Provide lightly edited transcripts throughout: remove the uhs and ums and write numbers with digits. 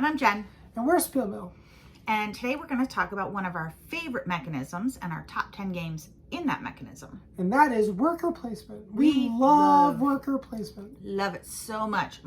And I'm Jen. And we're SpielMill. And today we're going to talk about one of our favorite mechanisms and our top 10 games in that mechanism. And that is worker placement. We love worker placement. Love it so much.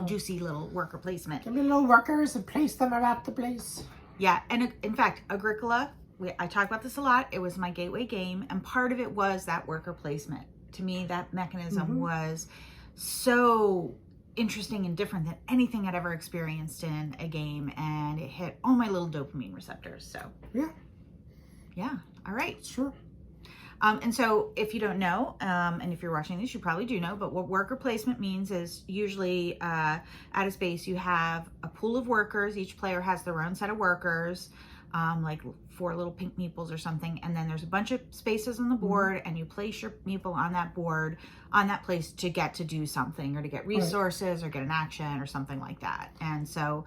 Juicy little worker placement. Give me little workers and place them around the place. Yeah, and in fact, Agricola, I talk about this a lot. It was my gateway game, and part of it was that worker placement. To me, that mechanism was so interesting and different than anything I'd ever experienced in a game, and it hit all my little dopamine receptors. So yeah, all right, sure. And so if you don't know, and if you're watching this, you probably do know, but what worker placement means is usually at a space you have a pool of workers. Each player has their own set of workers, like 4 little pink meeples or something, and then there's a bunch of spaces on the board, and you place your meeple on that board, on that place, to get to do something, or to get resources, or get an action, or something like that. And so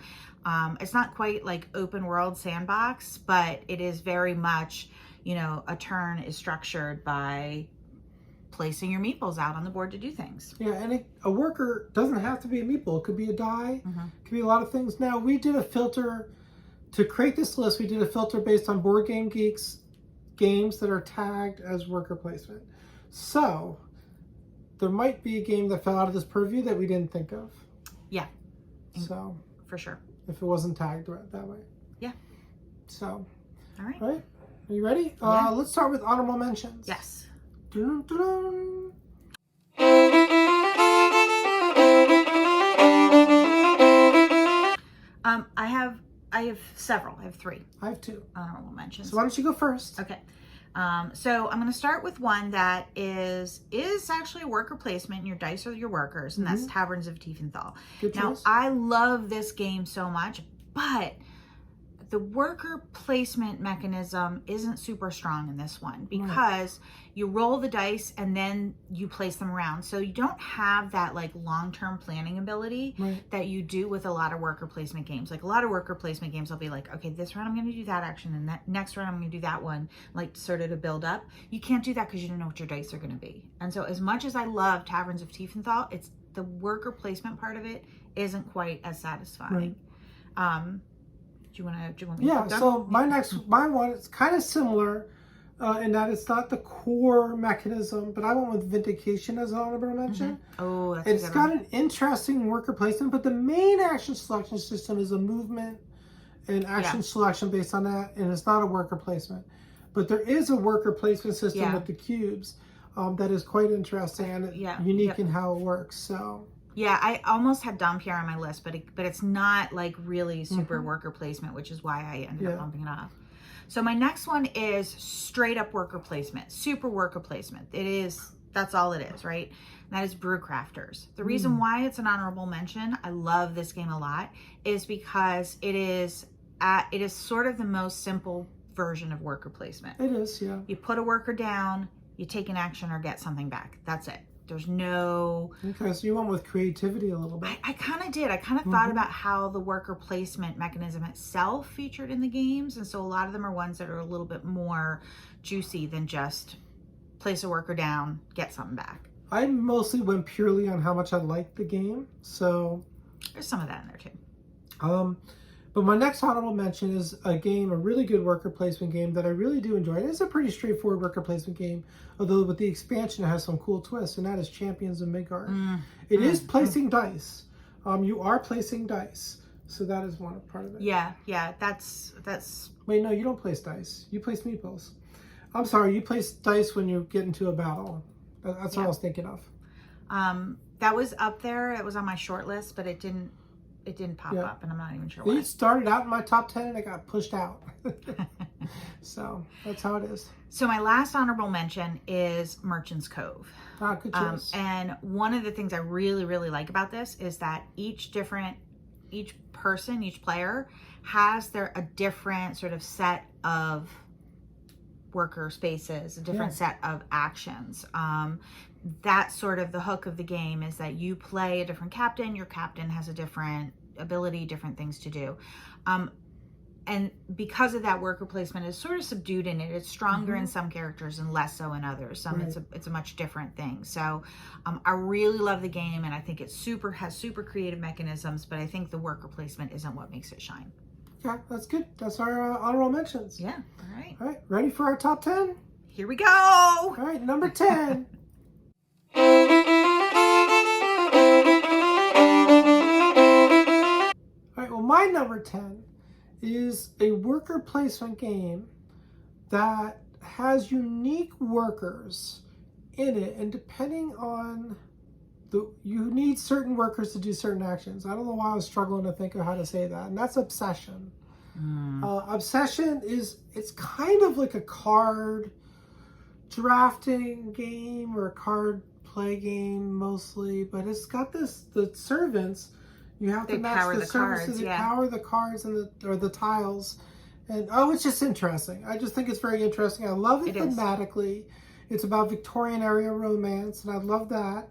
it's not quite like open world sandbox, but it is very much, you know, a turn is structured by placing your meeples out on the board to do things. Yeah, and a worker doesn't have to be a meeple. It could be a die. It could be a lot of things. Now, we did a filter to create this list. We did a filter based on Board Game Geek's games that are tagged as worker placement. So there might be a game that fell out of this purview that we didn't think of. Yeah. So for sure. If it wasn't tagged that way. Yeah. So. All right. All right. Are you ready? Yeah. Let's start with honorable mentions. Yes. Dun, dun, dun. I have several. I have 3. I have 2 honorable mentions. So why don't you go first? Okay. So I'm going to start with one that is actually a worker placement, and your dice are your workers, and that's Taverns of Tiefenthal. Good choice. Now, I love this game so much, but the worker placement mechanism isn't super strong in this one, because you roll the dice and then you place them around. So you don't have that like long-term planning ability that you do with a lot of worker placement games. Like a lot of worker placement games, I'll be like, okay, this round I'm going to do that action, and that next round I'm going to do that one, like sort of to build up. You can't do that because you don't know what your dice are going to be. And so as much as I love Taverns of Tiefenthal, it's the worker placement part of it isn't quite as satisfying. Do you want me to Yeah, so my one is kind of similar in that it's not the core mechanism, but I went with Vindication as an honorable mention. Oh, that's It's got an interesting worker placement, but the main action selection system is a movement and action selection based on that, and it's not a worker placement. But there is a worker placement system with the cubes that is quite interesting and unique in how it works. So. Yeah, I almost had Dampierre on my list, but it's not like really super worker placement, which is why I ended up bumping it off. So my next one is straight up worker placement, super worker placement. That's all it is, right? And that is Brewcrafters. The reason why it's an honorable mention, I love this game a lot, is because it is sort of the most simple version of worker placement. It is, yeah. You put a worker down, you take an action or get something back. That's it. There's no... Okay, so you went with creativity a little bit. I kind of did. I kind of thought about how the worker placement mechanism itself featured in the games. And so a lot of them are ones that are a little bit more juicy than just place a worker down, get something back. I mostly went purely on how much I liked the game. So there's some of that in there too. But my next honorable mention is a really good worker placement game that I really do enjoy. It is a pretty straightforward worker placement game, although with the expansion it has some cool twists, and that is Champions of Midgard. It is placing dice. You are placing dice, so that is one part of it. Yeah, that's... Wait, no, you don't place dice. You place meeples. I'm sorry, you place dice when you get into a battle. That's what I was thinking of. That was up there. It was on my short list, but it didn't pop up, and I'm not even sure why. It started out in my top 10 and it got pushed out. So that's how it is. So my last honorable mention is Merchant's Cove. Good choice. And one of the things I really, really like about this is that each player has a different sort of set of worker spaces, a different set of actions. That's sort of the hook of the game, is that you play a different captain. Your captain has a different ability, different things to do. And because of that, worker placement is sort of subdued in it. It's stronger in some characters and less so in others. Some it's a much different thing. So I really love the game, and I think it has super creative mechanisms, but I think the worker placement isn't what makes it shine. Yeah, that's good. That's our honorable mentions. Yeah, all right. All right, ready for our top 10? Here we go. All right, number 10. All right, well, my number 10 is a worker placement game that has unique workers in it, and depending on you need certain workers to do certain actions. I don't know why I was struggling to think of how to say that, and that's Obsession. Obsession it's kind of like a card drafting game or a card play game mostly, but it's got the servants. You have to match the services. They power the cards and the tiles, and it's just interesting. I just think it's very interesting. I love it thematically. It's about Victorian era romance, and I love that.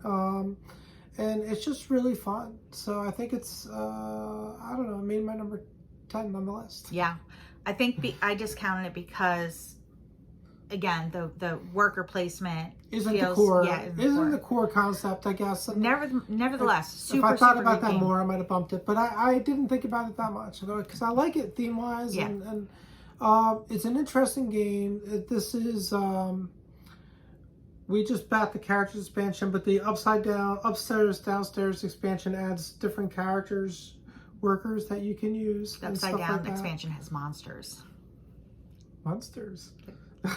And it's just really fun. So I think it's I don't know, made my number 10 on the list. Yeah, I think I just counted it because, again, the worker placement isn't the core concept, I guess. Nevertheless, if I thought about that more, I might have bumped it. But I didn't think about it that much because I like it theme wise, and it's an interesting game. This is we just bought the characters expansion, but the upstairs downstairs expansion adds different characters, workers that you can use. The upside down expansion has monsters. Monsters.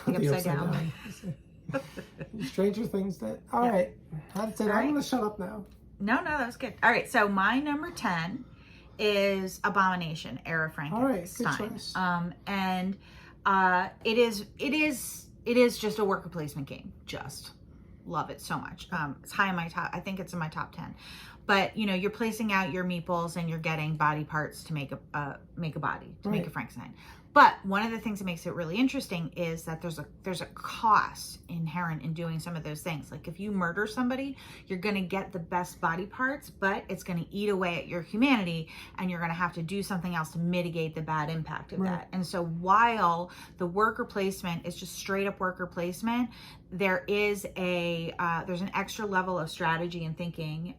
The upside down. Stranger Things did. All right. That's it. I'm going to shut up now. No, that was good. All right. So my number 10 is Abomination, Era Frankenstein. All right. Good choice. And it is just a worker placement game. Just love it so much. It's high in my top. I think it's in my top 10. But you're placing out your meeples and you're getting body parts to make a body, to make a Frankenstein. But one of the things that makes it really interesting is that there's a cost inherent in doing some of those things. Like if you murder somebody, you're going to get the best body parts, but it's going to eat away at your humanity, and you're going to have to do something else to mitigate the bad impact of that. And so while the worker placement is just straight up worker placement, there is there's an extra level of strategy and thinking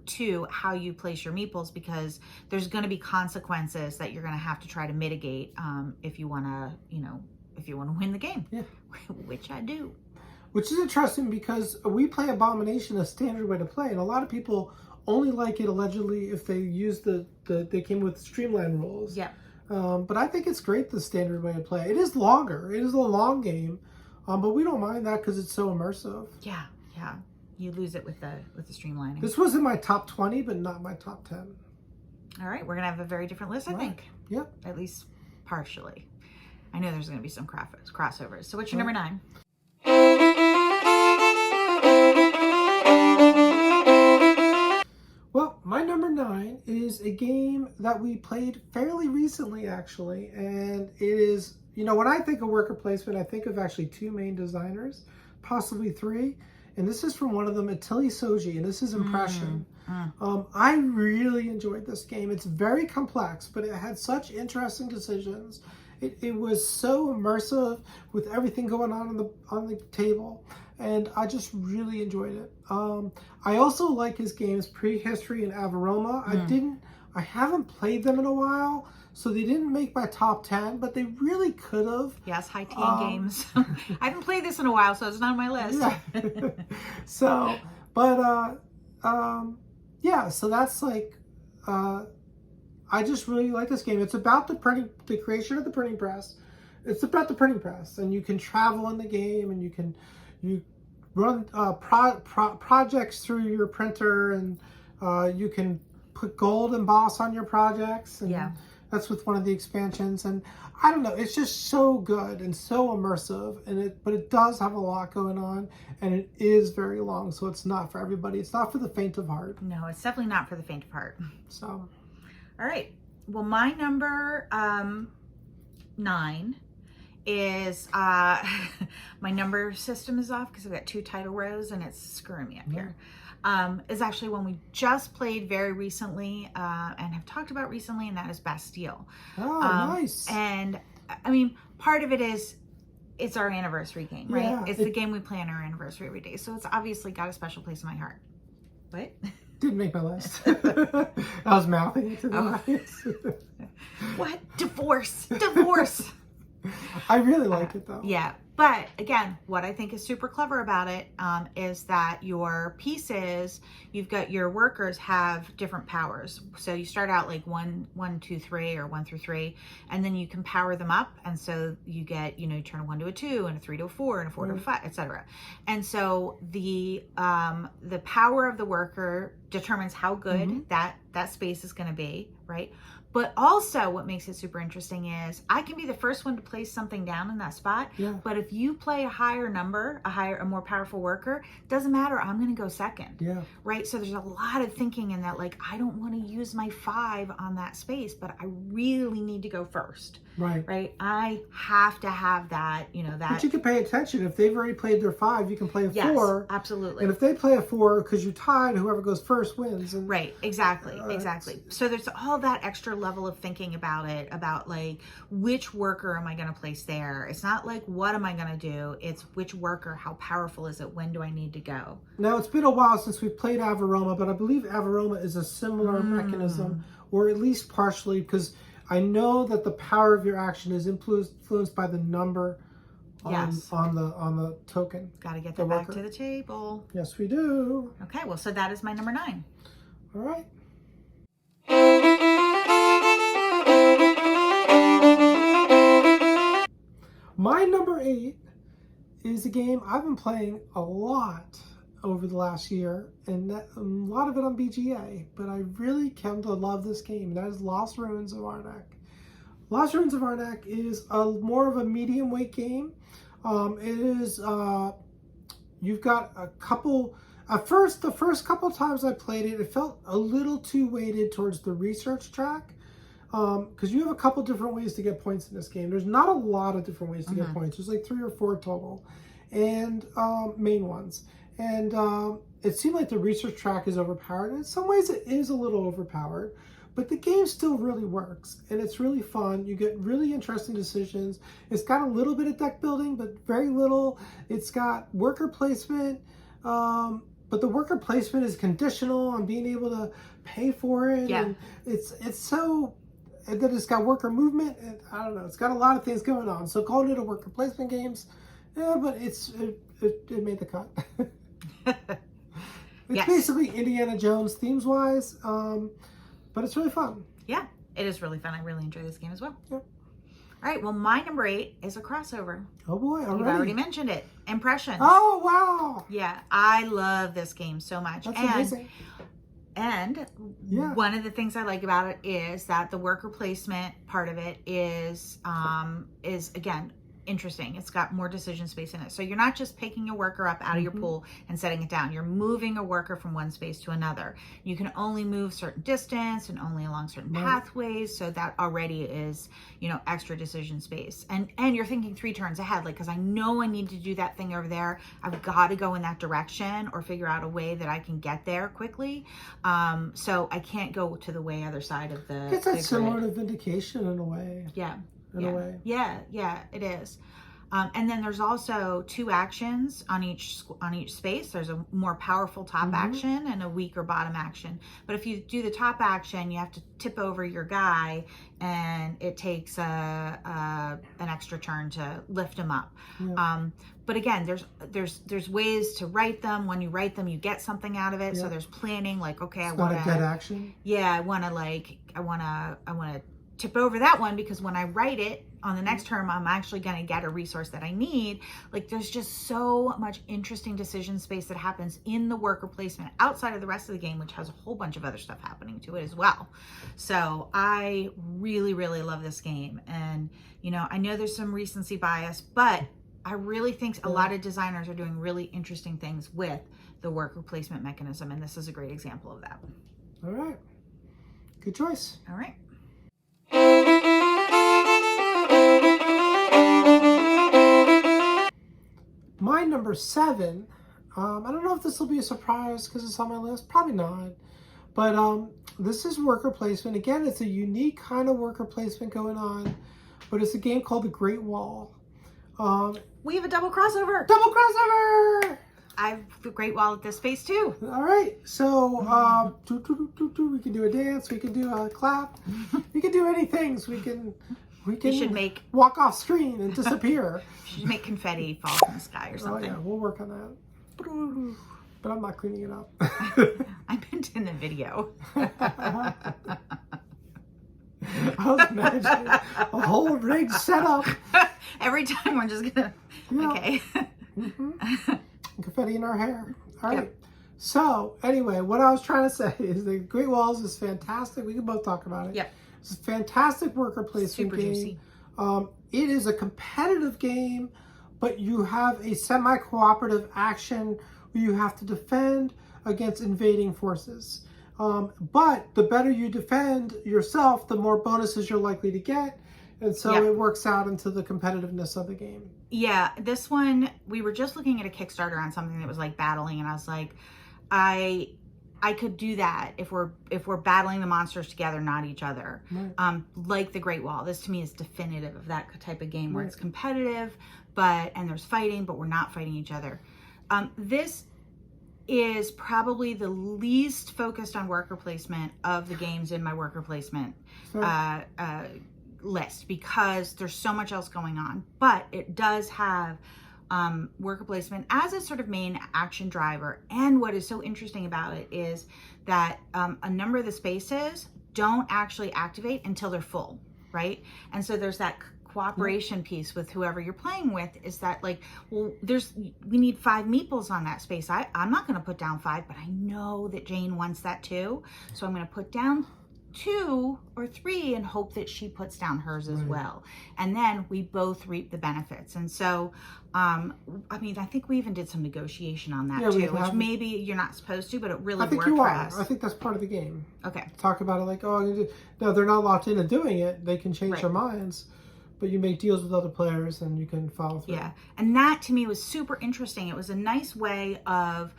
to how you place your meeples, because there's going to be consequences that you're going to have to try to mitigate if you want to win the game. Yeah. Which I do. Which is interesting because we play Abomination a standard way to play, and a lot of people only like it allegedly if they use they came with streamline rules. Yeah. But I think it's great the standard way to play. It is longer. It is a long game. But we don't mind that because it's so immersive. Yeah. You lose it with the streamlining. This was in my top 20, but not my top 10. All right, we're gonna have a very different list, I think. Yep. At least partially. I know there's gonna be some crossovers. So what's your number 9? Well, my number 9 is a game that we played fairly recently, actually, and it is. When I think of worker placement, I think of actually 2 main designers, possibly 3. And this is from one of them, Attili Soji, and this is Impression. I really enjoyed this game. It's very complex, but it had such interesting decisions. It was so immersive with everything going on the table, and I just really enjoyed it. I also like his games Prehistory and Avaroma. I haven't played them in a while, so they didn't make my top 10, but they really could have. Yes, high teen games. I haven't played this in a while, so it's not on my list. Yeah. So, but so that's like, I just really like this game. It's about the creation of the printing press. It's about the printing press, and you can travel in the game, and you run projects through your printer, and you can put gold emboss on your projects, and that's with one of the expansions. And I don't know, it's just so good and so immersive, but it does have a lot going on, and it is very long, so it's not for everybody. It's not for the faint of heart. No, it's definitely not for the faint of heart. So, all right. Well, my number 9 is my number system is off because I've got 2 title rows and it's screwing me up here. is actually one we just played very recently and have talked about recently, and that is Bastille. Oh, nice. And I mean, part of it is it's our anniversary game, right? Yeah, It's the game we play on our anniversary every day. So it's obviously got a special place in my heart. What? Didn't make my list. I was mouthing it to the audience. What? Divorce. I really like it though. Yeah. But again, what I think is super clever about it is that your pieces, you've got your workers have different powers. So you start out like 1, 2, 3, or 1 through 3, and then you can power them up. And so you get, you turn a 1 to a 2, and a 3 to a 4, and a 4 to a 5, etc. And so the power of the worker determines how good that space is going to be, right? But also what makes it super interesting is I can be the first one to place something down in that spot. Yeah. But if you play a higher number, a more powerful worker, doesn't matter. I'm going to go second. Yeah. Right. So there's a lot of thinking in that, like, I don't want to use my 5 on that space, but I really need to go first. Right. Right. I have to have that, that. But you can pay attention. If they've already played their 5, you can play a 4. Yes, absolutely. And if they play a 4 because you tied, whoever goes first wins. And, right. Exactly. Exactly. So there's all that extra level of thinking about it, about like, which worker am I going to place there? It's not like, what am I going to do? It's which worker, how powerful is it? When do I need to go? Now, it's been a while since we've played Avaroma, but I believe Avaroma is a similar mechanism, or at least partially, because I know that the power of your action is influenced by the number on the token. Got to get that back to the table. Yes, we do. Okay, well, so that is my number 9. All right. My number 8 is a game I've been playing a lot over the last year, and a lot of it on BGA, but I really come to love this game, and that is Lost Ruins of Arnak. Lost Ruins of Arnak is more of a medium weight game. It is, you've got a couple, the first couple times I played it, it felt a little too weighted towards the research track. Because you have a couple different ways to get points in this game. There's not a lot of different ways to get points. There's like 3 or 4 total, and main ones. And it seemed like the research track is overpowered. And in some ways, it is a little overpowered, but the game still really works, and it's really fun. You get really interesting decisions. It's got a little bit of deck building, but very little. It's got worker placement, but the worker placement is conditional on being able to pay for it. Yeah. And it's so. And then it's got worker movement, and I don't know, it's got a lot of things going on. So calling it a worker placement games, yeah, but it made the cut. It's basically Indiana Jones themes-wise, but it's really fun. Yeah, it is really fun. I really enjoy this game as well. Yep. All right, well, my number 8 is a crossover. Oh boy, already? You've already mentioned it. Impressions. Oh, wow. Yeah, I love this game so much. That's amazing. And one of the things I like about it is that the worker placement part of it is again, interesting. It's got more decision space in it. So you're not just picking a worker up out of your pool and setting it down. You're moving a worker from one space to another. You can only move certain distance and only along certain pathways. So that already is, extra decision space. And you're thinking 3 turns ahead, like, because I know I need to do that thing over there. I've got to go in that direction or figure out a way that I can get there quickly. So I can't go to the way other side of the It's that similar to Vindication in a way. Yeah. In a way. Yeah, it is. And then there's also 2 actions on each space. There's a more powerful top action and a weaker bottom action. But if you do the top action, you have to tip over your guy, and it takes an extra turn to lift him up. Yeah. But again, there's ways to write them. When you write them, you get something out of it. Yeah. So there's planning, like, okay, I want to get action. Yeah, I want to tip over that one, because when I write it on the next term, I'm actually going to get a resource that I need. Like, there's just so much interesting decision space that happens in the worker placement outside of the rest of the game, which has a whole bunch of other stuff happening to it as well. So I really, really love this game. And, I know there's some recency bias, but I really think a lot of designers are doing really interesting things with the worker placement mechanism. And this is a great example of that. All right. Good choice. All right. My number 7 I don't know if this will be a surprise because it's on my list. Probably not. But this is worker placement. Again, it's a unique kind of worker placement going on. But it's a game called The Great Wall. We have a double crossover. Double crossover! I have the Great Wall at this space too. All right. So we can do a dance. We can do a clap. We can do anything. So we can should make walk off screen and disappear. We should make confetti fall from the sky or something. Oh yeah, we'll work on that. But I'm not cleaning it up. I meant in the video. I was imagining a whole rig set up. Every time we're just gonna. Yeah. Okay. Confetti in our hair. All right. Yep. So anyway, what I was trying to say is the Great Walls is fantastic. We can both talk about it. Yep. It's a fantastic worker placement Super game. juicy. It is a competitive game, but you have a semi-cooperative action where you have to defend against invading forces. But the better you defend yourself, the more bonuses you're likely to get. And so Yep. it works out into the competitiveness of the game. Yeah, this one, we were just looking at a Kickstarter on something that was like battling, and I was like, I could do that if we're battling the monsters together, not each other. Right. Like the Great Wall. This to me is definitive of that type of game where Right. it's competitive, and there's fighting, but we're not fighting each other. This is probably the least focused on worker placement of the games in my worker placement So, list because there's so much else going on. But it does have worker placement as a sort of main action driver. And what is so interesting about it is that a number of the spaces don't actually activate until they're full, right? And so there's that cooperation piece with whoever you're playing with, is that like, well, we need 5 meeples on that space. I'm not going to put down 5, but I know that Jane wants that too. So I'm going to put down 2 or 3 and hope that she puts down hers as well. And then we both reap the benefits. And so, I mean, I think we even did some negotiation on that too, which maybe you're not supposed to, but it really worked for us. I think that's part of the game. Okay. Talk about it like, oh, no, they're not locked into doing it. They can change their minds. But you make deals with other players and you can follow through. Yeah. And that to me was super interesting. It was a nice way of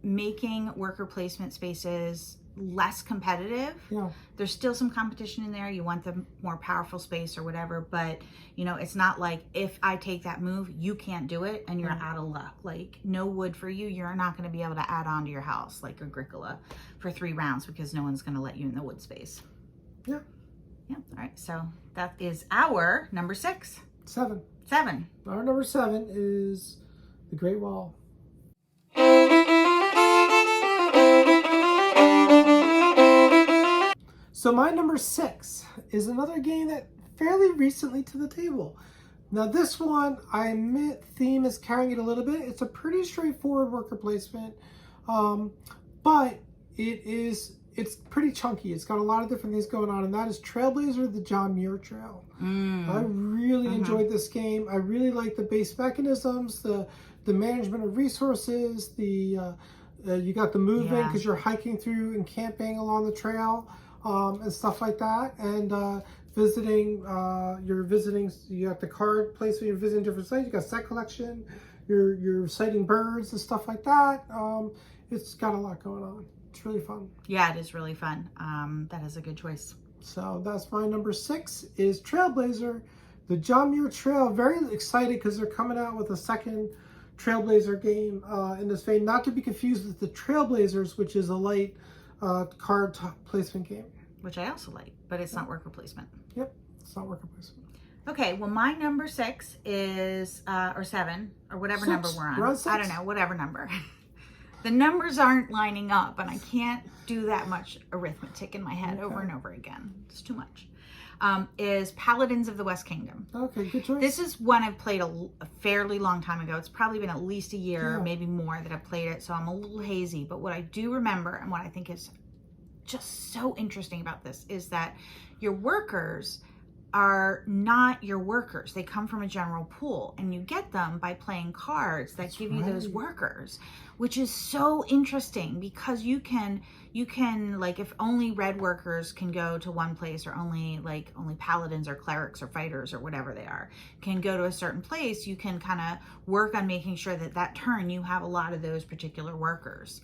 making worker placement spaces less competitive. Yeah. There's still some competition in there. You want the more powerful space or whatever, but you know, it's not like if I take that move, you can't do it and you're out of luck. Like no wood for you. You're not going to be able to add on to your house like Agricola for 3 rounds because no one's going to let you in the wood space. Yeah. Yeah. All right. So that is our number 6. 7. Our number 7 is The Great Wall. So my number 6 is another game that fairly recently to the table. Now this one, I admit theme is carrying it a little bit. It's a pretty straightforward worker placement, but it's pretty chunky. It's got a lot of different things going on, and that is Trailblazer, the John Muir Trail. I really enjoyed this game. I really like the base mechanisms, the management of resources, you got the movement because you're hiking through and camping along the trail. And stuff like that, and visiting, you got the card place where you're visiting different sites, you got set collection, you're sighting birds and stuff like that. It's got a lot going on. It's really fun. Yeah, it is really fun. That is a good choice. So that's my number 6 is Trailblazer, the John Muir Trail. Very excited because they're coming out with a second Trailblazer game in this vein, not to be confused with the Trailblazers, which is a light card placement game. Which I also like, but it's not worker placement. Yep, it's not worker placement. Okay, well my number 6 is, or 7, or whatever number we're on. We're on 6? I don't know, whatever number. The numbers aren't lining up and I can't do that much arithmetic in my head over and over again. It's too much. Is Paladins of the West Kingdom. Okay, good choice. This is one I've played a fairly long time ago. It's probably been at least a year, maybe more that I've played it, so I'm a little hazy. But what I do remember and what I think is just so interesting about this is that your workers are not your workers. They come from a general pool and you get them by playing cards that give you those workers, which is so interesting because you can you can, like, if only red workers can go to one place, or only paladins or clerics or fighters or whatever they are can go to a certain place, you can kind of work on making sure that that turn you have a lot of those particular workers.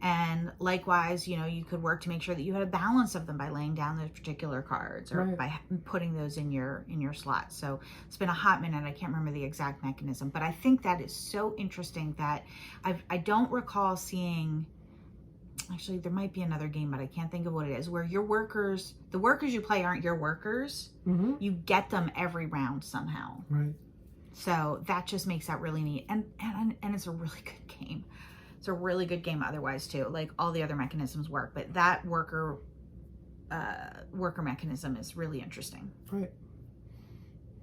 And likewise, you know, you could work to make sure that you had a balance of them by laying down those particular cards, or Right. by putting those in your slots. So it's been a hot minute. I can't remember the exact mechanism, but I think that is so interesting that I don't recall seeing. Actually, there might be another game, but I can't think of what it is, where your workers, the workers you play aren't your workers. You get them every round somehow. Right. So that just makes that really neat. And it's a really good game. It's a really good game otherwise too. Like, all the other mechanisms work, but that worker mechanism is really interesting. Right.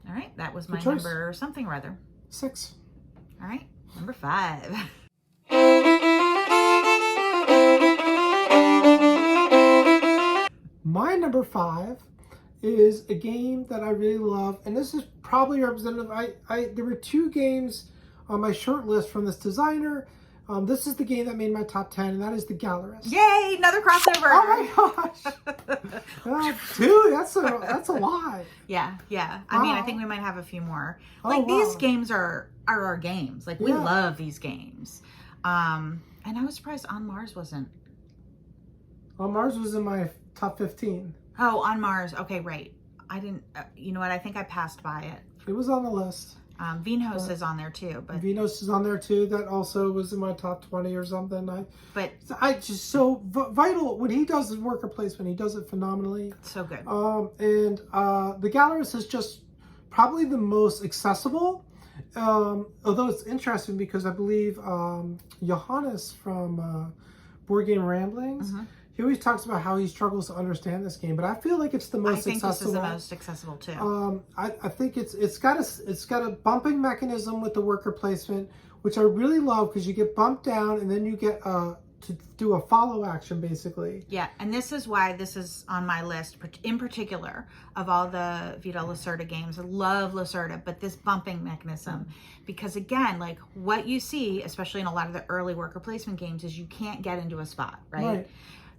All right, that was my Good choice. number something or other. 6. All right, number 5. My number 5 is a game that I really love, and this is probably representative. There were 2 games on my short list from this designer. This is the game that made my top 10, and that is the Gallerist. Yay, another crossover. Oh my gosh. 2, that's a lot. Yeah. Wow. I mean, I think we might have a few more. Like, these games are our games. Like, we love these games. And I was surprised On Mars wasn't. On Mars was in my top 15. Oh, On Mars. Okay, right. I didn't, you know what? I think I passed by it. It was on the list. Vinhos is on there too, but Venus is on there too. That also was in my top 20 or something. I just so vital when he does his worker placement. He does it phenomenally. So good. And the Gallerist is just probably the most accessible. Although it's interesting because I believe Johannes from Board Game Ramblings, he always talks about how he struggles to understand this game, but I feel like it's the most accessible. I think this is the most accessible too. I think it's got a bumping mechanism with the worker placement, which I really love because you get bumped down and then you get to do a follow action basically. Yeah, and this is why this is on my list in particular of all the Vita Lacerda games. I love Lacerda, but this bumping mechanism, because again, like what you see, especially in a lot of the early worker placement games, is you can't get into a spot, right?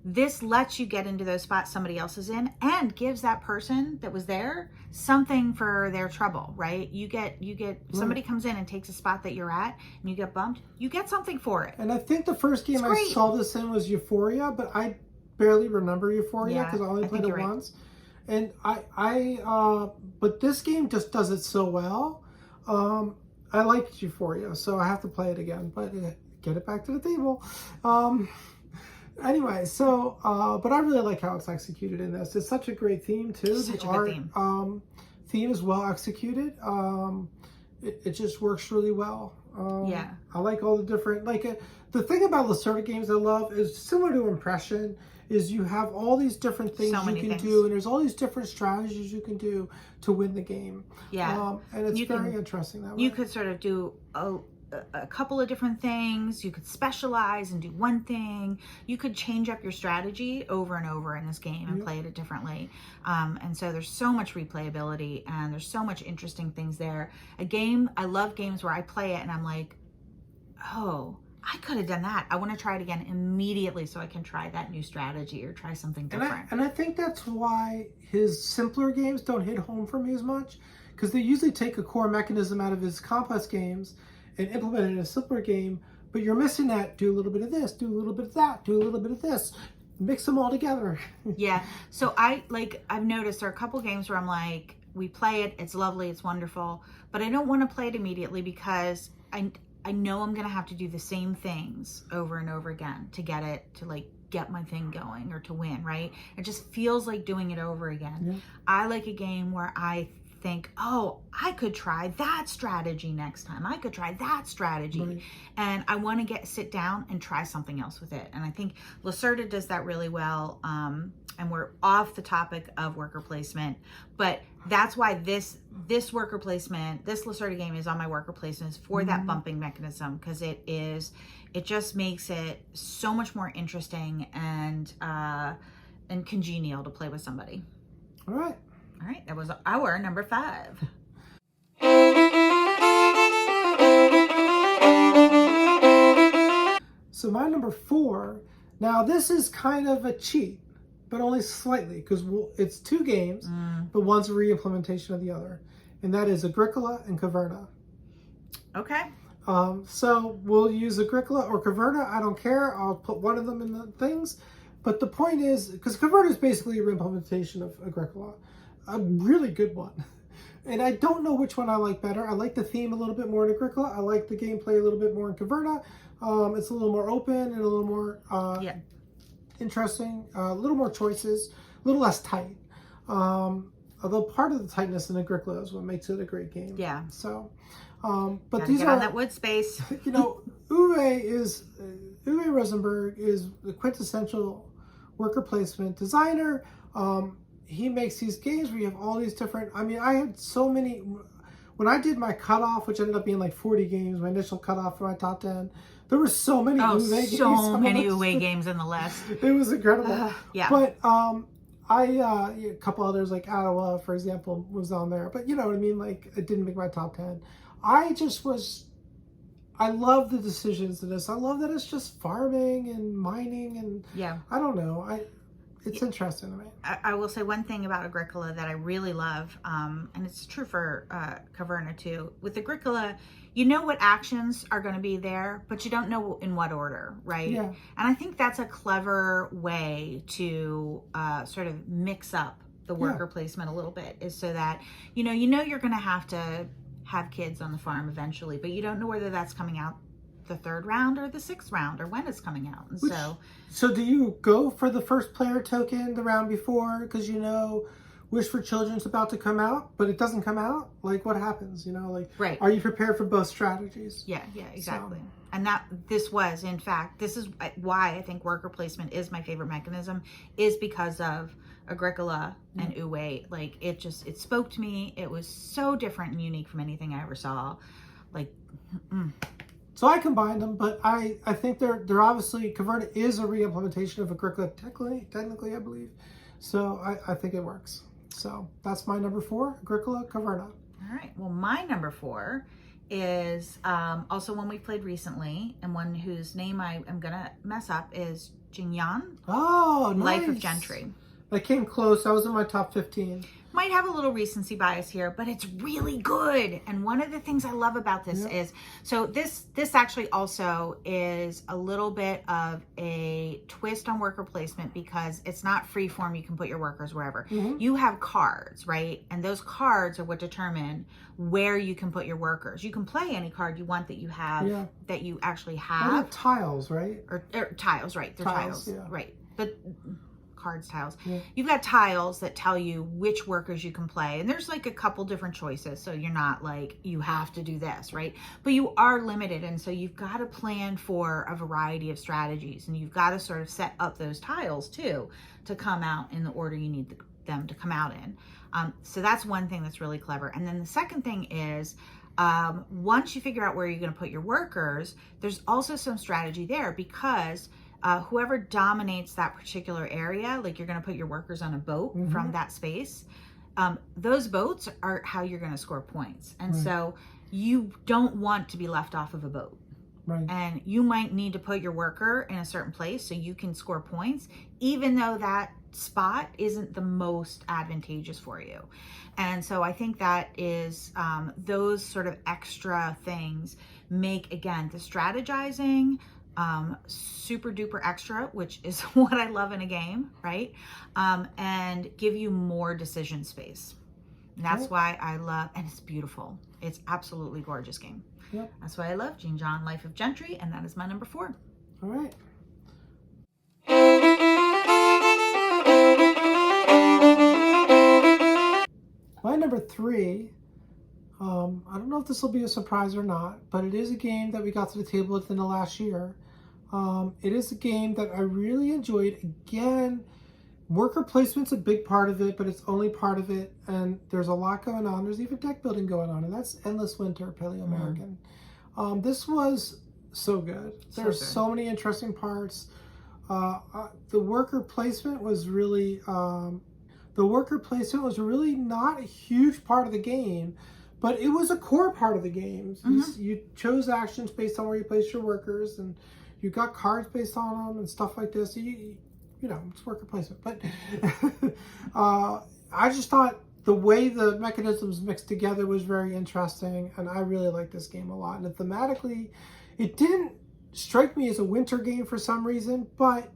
This lets you get into those spots somebody else is in, and gives that person that was there something for their trouble, right? You get somebody comes in and takes a spot that you're at, and you get bumped, you get something for it. And I think the first game I saw this in was Euphoria, but I barely remember Euphoria because I only played it once. And but this game just does it so well. I liked Euphoria, so I have to play it again, but get it back to the table. Anyway, so, but I really like how it's executed in this. It's such a great theme, too. Such a good theme. Theme is well executed. It just works really well. I like all the different, the thing about Lacerda games I love is similar to Impression, is you have all these different things you can do, and there's all these different strategies you can do to win the game. Yeah. And it's very interesting that way. You could sort of do a couple of different things. You could specialize and do one thing. You could change up your strategy over and over in this game and play it differently. And so there's so much replayability, and there's so much interesting things there. I love games where I play it and I'm like, oh, I could have done that. I want to try it again immediately so I can try that new strategy or try something different. And I think that's why his simpler games don't hit home for me as much, because they usually take a core mechanism out of his complex games and implement it in a simpler game, but you're missing that. Do a little bit of this, do a little bit of that, do a little bit of this, mix them all together. Yeah. So I've noticed there are a couple games where I'm like, we play it, it's lovely, it's wonderful, but I don't want to play it immediately because I know I'm going to have to do the same things over and over again to get it to get my thing going or to win, right? It just feels like doing it over again. Yeah. I like a game where I think, oh, I could try that strategy next time. I could try that strategy. Right. And I want to sit down and try something else with it. And I think Lacerda does that really well. And we're off the topic of worker placement, but that's why this worker placement, this Lacerda game is on my worker placements for that bumping mechanism, because it just makes it so much more interesting and congenial to play with somebody. All right. All right, that was our number 5. So my number 4, Now, this is kind of a cheat, but only slightly, because it's 2 games, but one's a re-implementation of the other. And that is Agricola and Caverna. Okay. So we'll use Agricola or Caverna. I don't care. I'll put one of them in the things. But the point is, because Caverna is basically a re-implementation of Agricola, a really good one. And I don't know which one I like better. I like the theme a little bit more in Agricola. I like the gameplay a little bit more in Caverna. It's a little more open and a little more interesting, a little more choices, a little less tight. Although part of the tightness in Agricola is what makes it a great game. Yeah. So, but gotta these get are on that wood space. you know, Uwe Rosenberg is the quintessential worker placement designer. He makes these games where you have all these different. I mean, I had so many. When I did my cutoff, which ended up being like 40 games, my initial cutoff for my top 10, there were so many Uwe games. So many Uwe games in the list. It was incredible. Yeah. But a couple others like Ottawa, for example, was on there. But you know what I mean? Like, it didn't make my top 10. I love the decisions in this. I love that it's just farming and mining and I don't know. It's interesting to me. I will say one thing about Agricola that I really love, and it's true for Caverna too. With Agricola, you know what actions are going to be there, but you don't know in what order, right? Yeah. And I think that's a clever way to sort of mix up the worker placement a little bit, is so that you know you're going to have kids on the farm eventually, but you don't know whether that's coming out the 3rd round or the 6th round or when it's coming out. And so do you go for the first player token the round before because you know Wish for Children's about to come out, but it doesn't come out? Like, what happens? You know, like, right. Are you prepared for both strategies? Yeah, exactly. So. And this is why I think worker placement is my favorite mechanism, is because of Agricola and Uwe. Like, it spoke to me. It was so different and unique from anything I ever saw. Like, So I combined them, but I think they're obviously, Caverna is a re-implementation of Agricola technically I believe. So I think it works. So that's my number 4, Agricola, Caverna. All right. Well, my number 4 is also one we played recently, and one whose name I am gonna mess up, is Jinyan. Oh, nice. Life of Gentry. That came close. That was in my top 15. Might have a little recency bias here, but it's really good. And one of the things I love about this is, so this actually also is a little bit of a twist on worker placement, because it's not free form. You can put your workers wherever. You have cards, right? And those cards are what determine where you can put your workers. You can play any card you want that you have, that you actually have. They're tiles, right? Or tiles, right? They're tiles, yeah. right? But tiles. You've got tiles that tell you which workers you can play, and there's like a couple different choices, so you're not like you have to do this, right? But you are limited, and so you've got to plan for a variety of strategies, and you've got to sort of set up those tiles too to come out in the order you need them to come out in. So that's one thing that's really clever. And then the second thing is, once you figure out where you're going to put your workers, there's also some strategy there, because whoever dominates that particular area, like, you're going to put your workers on a boat from that space. Those boats are how you're going to score points. And so you don't want to be left off of a boat. Right. And you might need to put your worker in a certain place so you can score points, even though that spot isn't the most advantageous for you. And so I think that is those sort of extra things make, again, the strategizing super duper extra, which is what I love in a game, right? And give you more decision space. And that's why I love, and it's beautiful. It's absolutely gorgeous game. Yep. That's why I love Jinyan, Life of Gentry, and that is my number 4. All right. My number 3, I don't know if this will be a surprise or not, but it is a game that we got to the table within the last year. It is a game that I really enjoyed. Again, worker placement's a big part of it, but it's only part of it, and there's a lot going on. There's even deck building going on, and that's Endless Winter, Paleo-American. This was so good. There's so many interesting parts. The worker placement was really not a huge part of the game, but it was a core part of the game. You chose actions based on where you place your workers, and you got cards based on them and stuff like this. You know, it's worker placement. But I just thought the way the mechanisms mixed together was very interesting, and I really like this game a lot. And thematically, it didn't strike me as a winter game for some reason, but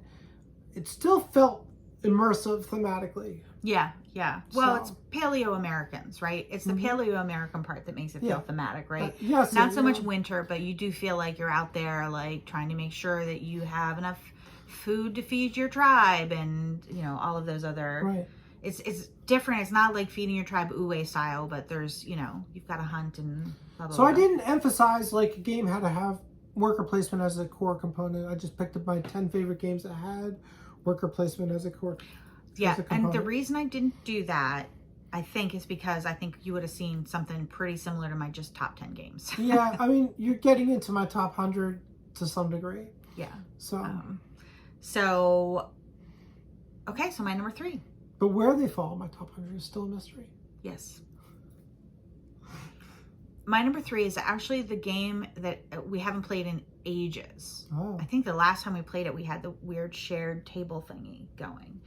it still felt immersive thematically. Yeah, yeah. Well, So- it's Paleo-Americans, right? It's the Paleo-American part that makes it feel Yeah. thematic, right? Yes, Not so yeah. much winter, but you do feel like you're out there, like trying to make sure that you have enough food to feed your tribe, and you know all of those other. Right. It's different. It's not like feeding your tribe Uwe style, but there's you've got to hunt and blah blah. So I blah. didn't emphasize like a game had to have worker placement as a core component. I just picked up my 10 favorite games that had worker placement as a core. Yeah, as a and the component. reason I didn't do that, I think, is because I think you would have seen something pretty similar to my just top 10 games. Yeah, I mean, you're getting into my top 100 to some degree. Yeah. So, So, okay, so my number 3. but where they fall in my top 100 is still a mystery. Yes. My number 3 is actually the game that we haven't played in ages. Oh, I think the last time we played it, we had the weird shared table thingy going.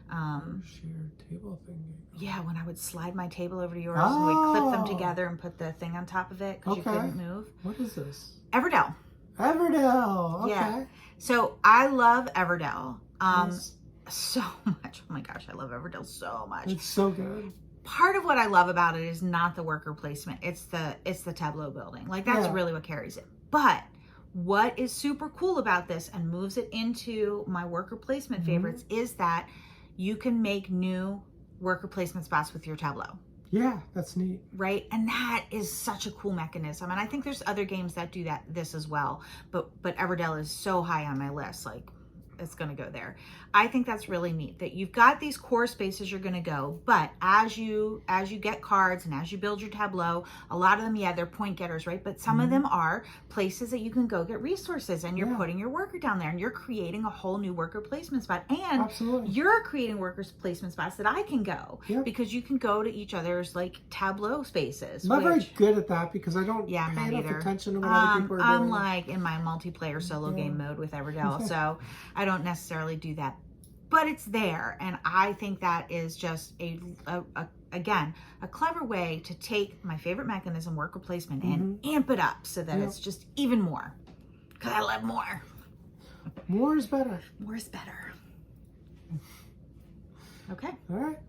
shared table thing. Yeah, when I would slide my table over to yours and we'd clip them Oh. together and put the thing on top of it because you Okay. couldn't move. What is this? Everdell. Everdell. Okay. Yeah. So I love Everdell Yes. so much. Oh my gosh, I love Everdell so much. It's so good. Part of what I love about it is not the worker placement. It's the tableau building. Like that's Yeah. really what carries it. But what is super cool about this and moves it into my worker placement Mm-hmm. favorites is that you can make new worker placement spots with your tableau. Yeah, that's neat. Right, and that is such a cool mechanism, and I think there's other games that do this as well, but Everdell is so high on my list, like it's going to go there. I think that's really neat that you've got these core spaces you're going to go, but as you get cards and as you build your tableau, a lot of them, yeah, they're point getters, right? But some of them are places that you can go get resources, and you're Yeah. putting your worker down there, and you're creating a whole new worker placement spot, and Absolutely. you're creating worker placement spots that I can go Yep. because you can go to each other's like tableau spaces. I'm not very which- good at that because I don't Yeah, I'm pay not enough either. attention to what other people are doing. I'm like in my multiplayer solo Yeah. game mode with Everdell, so I don't necessarily do that. But it's there, and I think that is just again a clever way to take my favorite mechanism, worker placement, and amp it up so that Yep. it's just even more. Because I love more. More is better. More is better. Okay. All right.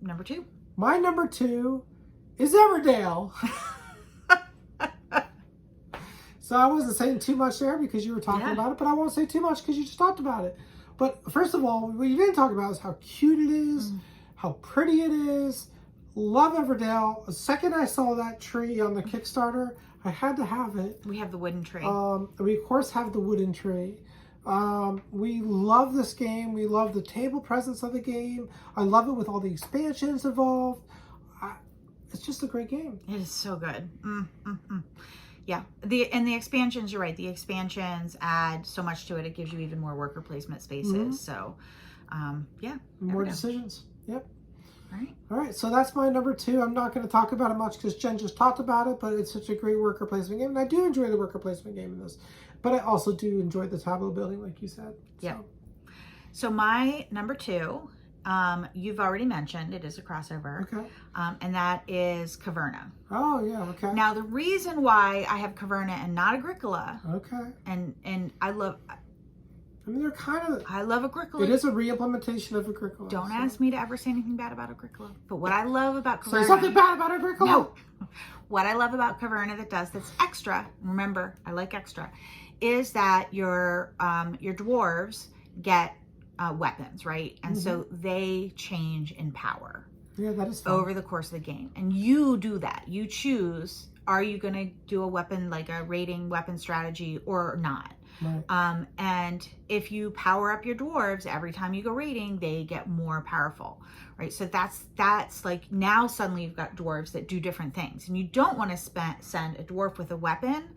Number 2. My number 2 is Everdale. So I wasn't saying too much there because you were talking Yeah. about it, but I won't say too much because you just talked about it. But first of all, what you didn't talk about is how cute it is, how pretty it is. Love Everdale. The second I saw that tree on the Kickstarter, I had to have it. We have the wooden tree. We of course have the wooden tree. We love this game. We love the table presence of the game. I love it with all the expansions involved. It's just a great game. It is so good. Yeah, the expansions, you're right. The expansions add so much to it. It gives you even more worker placement spaces. So, yeah. More Everdell. decisions. Yep. All right. All right, so that's my number 2. I'm not going to talk about it much because Jen just talked about it, but it's such a great worker placement game. And I do enjoy the worker placement game in this. But I also do enjoy the tableau building, like you said. Yeah. So, So my number 2, you've already mentioned, it is a crossover, okay. and that is Caverna. Oh, yeah, okay. Now, the reason why I have Caverna and not Agricola, Okay. and I love They're kind of... Agricola. It is a re-implementation of Agricola. Don't so. ask me to ever say anything bad about Agricola. But what I love about Caverna... Say something bad about Agricola. No. What I love about Caverna that's extra, remember, I like extra, is that your dwarves get weapons, right? And so they change in power Yeah, that is fun. over the course of the game. And you do that. You choose, are you going to do a weapon, like a raiding weapon strategy or not? Right. And if you power up your dwarves every time you go raiding, they get more powerful, right? So that's like now suddenly you've got dwarves that do different things, and you don't want to send a dwarf with a weapon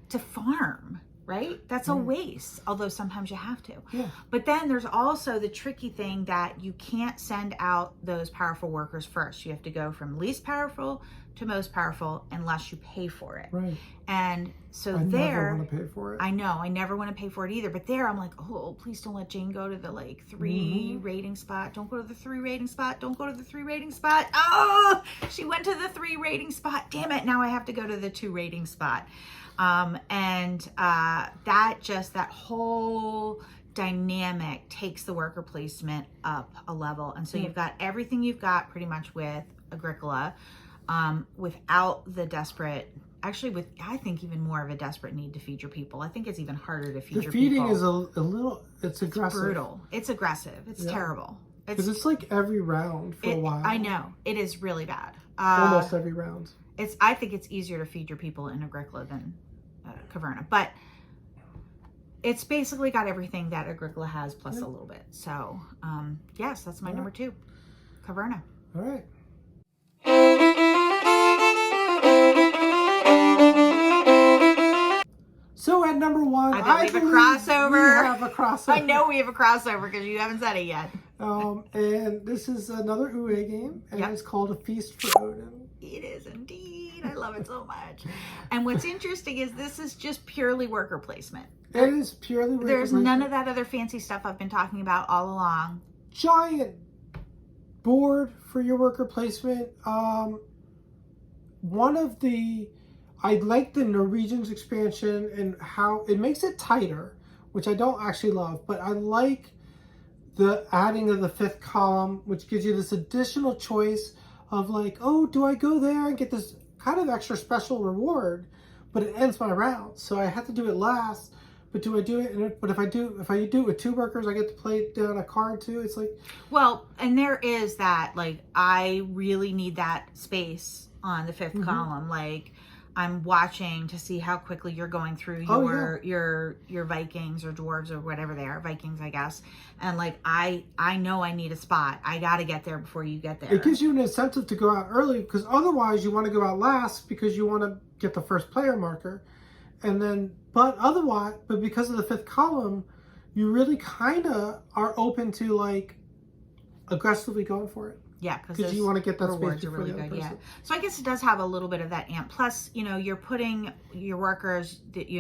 to farm. right? That's a waste, although sometimes you have to. Yeah. But then there's also the tricky thing that you can't send out those powerful workers first. You have to go from least powerful to most powerful unless you pay for it. Right. And so I there, never want to pay for it. I know, I never want to pay for it either. But there I'm like, oh, please don't let Jane go to the like 3 rating spot. Don't go to the 3 rating spot. Don't go to the 3 rating spot. Oh, she went to the 3 rating spot. Damn it. Now I have to go to the 2 rating spot. That whole dynamic takes the worker placement up a level. And so you've got everything you've got pretty much with Agricola, without the desperate, actually with, I think, even more of a desperate need to feed your people. I think it's even harder to feed your people. The feeding is a little, it's aggressive. Brutal. It's aggressive. It's terrible. Because it's like every round for a while. I know. It is really bad. Almost every round. I think it's easier to feed your people in Agricola than Caverna. But it's basically got everything that Agricola has plus a little bit. So, yes, that's my number 2. Caverna. All right. So at number 1, I bet we have a crossover. We have a crossover. I know we have a crossover because you haven't said it yet. And this is another UA game, and it's called A Feast for Odin. It is indeed. I love it so much. And what's interesting is this is just purely worker placement. It is purely worker There's placement. none of that other fancy stuff I've been talking about all along. Giant board for your worker placement. I like the Norwegians expansion and how it makes it tighter, which I don't actually love, but I like the adding of the 5th column, which gives you this additional choice of like, oh, do I go there and get this kind of extra special reward, but it ends my round, so I have to do it last. But do I do it? But if I do it with 2 workers, I get to play down a card too. It's like, well, and there is that, like, I really need that space on the 5th column. Like, I'm watching to see how quickly you're going through your Vikings or dwarves or whatever they are, Vikings, I guess. And like, I know I need a spot. I got to get there before you get there. It gives you an incentive to go out early, because otherwise you want to go out last because you want to get the first player marker. And then, but because of the 5th column, you really kind of are open to like aggressively going for it. Yeah, because you want to get that rewards space are really before the good. other Yeah, person. so I guess it does have a little bit of that amp. Plus, you're putting your workers.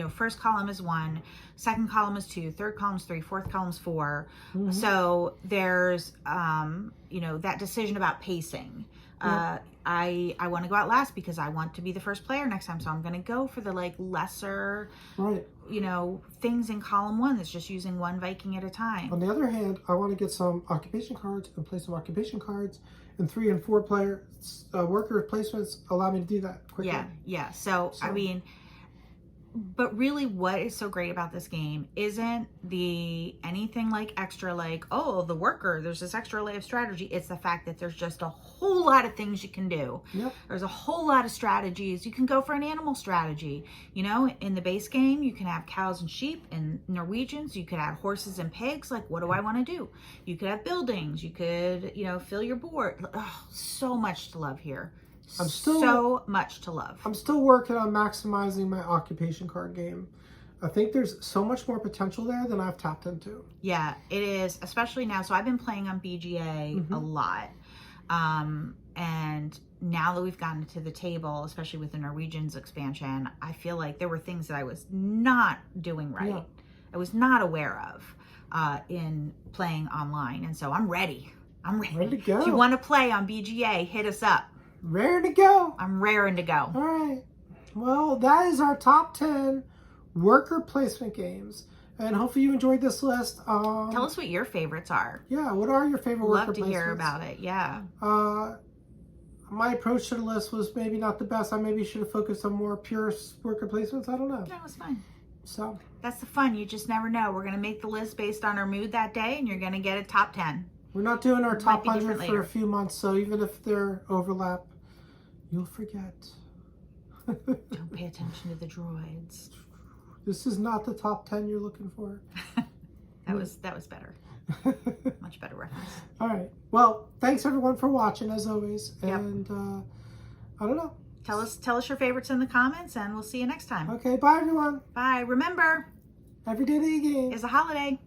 First column is 1, second column is 2, third column is 3, fourth column is 4. So there's that decision about pacing. I want to go out last because I want to be the first player next time, so I'm going to go for the like lesser, things in column 1 that's just using 1 Viking at a time. On the other hand, I want to get some occupation cards and play some occupation cards, and 3 and 4 player worker placements allow me to do that quickly. Yeah. So I mean, but really, what is so great about this game isn't anything like extra, like, oh, the worker, there's this extra layer of strategy. It's the fact that there's just a whole lot of things you can do. Yep. There's a whole lot of strategies. You can go for an animal strategy. In the base game, you can have cows and sheep. In Norwegians, you could have horses and pigs. Like, what do I want to do? You could have buildings. You could, fill your board. Oh, so much to love here. So much to love. I'm still working on maximizing my occupation card game. I think there's so much more potential there than I've tapped into. Yeah, it is, especially now. So I've been playing on BGA a lot. And now that we've gotten to the table, especially with the Norwegians expansion, I feel like there were things that I was not doing right. Yeah. I was not aware of in playing online. And so I'm ready. Ready to go. If you want to play on BGA, hit us up. Rare to go. I'm raring to go. All right. Well, that is our top 10 worker placement games. And hopefully you enjoyed this list. Tell us what your favorites are. Yeah, what are your favorite worker placements? Love to hear about it, yeah. My approach to the list was maybe not the best. I maybe should have focused on more pure worker placements. I don't know. That was fun. So that's the fun. You just never know. We're going to make the list based on our mood that day, and you're going to get a top 10. We're not doing our top 100 for later. a few months, so even if they're overlap, you'll forget. Don't pay attention to the droids. This is not the top 10 you're looking for. That was better. Much better reference. All right. Well, thanks everyone for watching as always. And I don't know. Tell us your favorites in the comments, and we'll see you next time. Okay. Bye everyone. Bye. Remember, Every day they eat game is a holiday.